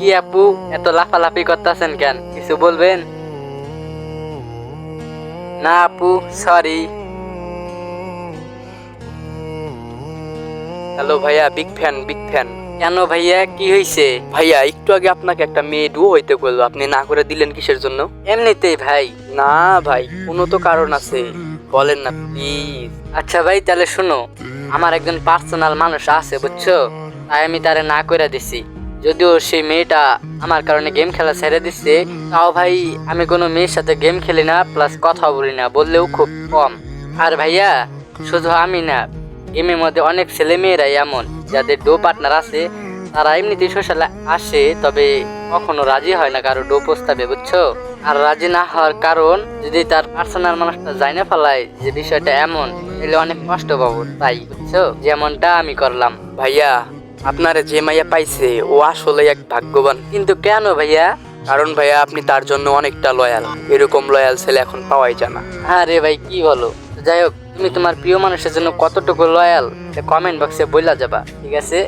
কি আপু এত লাফালাফি করতেছেন কেন, কিছু বলবেন? না আপু, সরি। হ্যালো ভাইয়া, বিগ ফ্যান বিগ ফ্যান। কেন ভাইয়া, কি হয়েছে? ভাইয়া একটু আগে আপনাকে একটা মেয়ে ডুও হইতে বললো, আপনি না করে দিলেন কিসের জন্য? এমনিতেই ভাই। না ভাই, কোনো তো কারণ আছে, বলেন না প্লিজ। আচ্ছা ভাই, তাহলে শুনো, আমার একজন পার্সোনাল মানুষ আছে বুঝছো, তাই আমি তারে না করে দিছি। যদিও সেই মেয়েটা আমার কারণে গেম খেলা ছেড়ে দিচ্ছে, তাও ভাই আমি কোনো মেয়ের সাথে গেম খেলি না, প্লাস কথা বলি না, বললেও খুব কম। আর ভাইয়া শুধু আমি না, গেমের মধ্যে অনেক ছেলে মেয়েরাই এমন যাদের ডো পার্টনার আছে, তারা এমনিতেই সোশ্যালে আসে, তবে কখনো রাজি হয় না কারো ডো প্রস্তাবে বুঝছো। আর রাজি না হওয়ার কারণ, যদি তার পার্সোনাল মানুষটা যাই না ফেলায় যে বিষয়টা এমন, তাহলে অনেক কষ্ট পাবো, তাই বুঝছো, যেমনটা আমি করলাম। ভাইয়া আপনার যে মাইয়া পাইছে ও আসলে এক ভাগ্যবান। কিন্তু কেন ভাইয়া? কারণ ভাইয়া আপনি তার জন্য অনেকটা লয়াল, এরকম লয়াল ছেলে এখন পাওয়াই যায় না। হ্যাঁ রে ভাই, কি বলো? যাই হোক, তুমি তোমার প্রিয় মানুষের জন্য কতটুকু লয়াল কমেন্ট বক্সে বইলা যাবা, ঠিক আছে?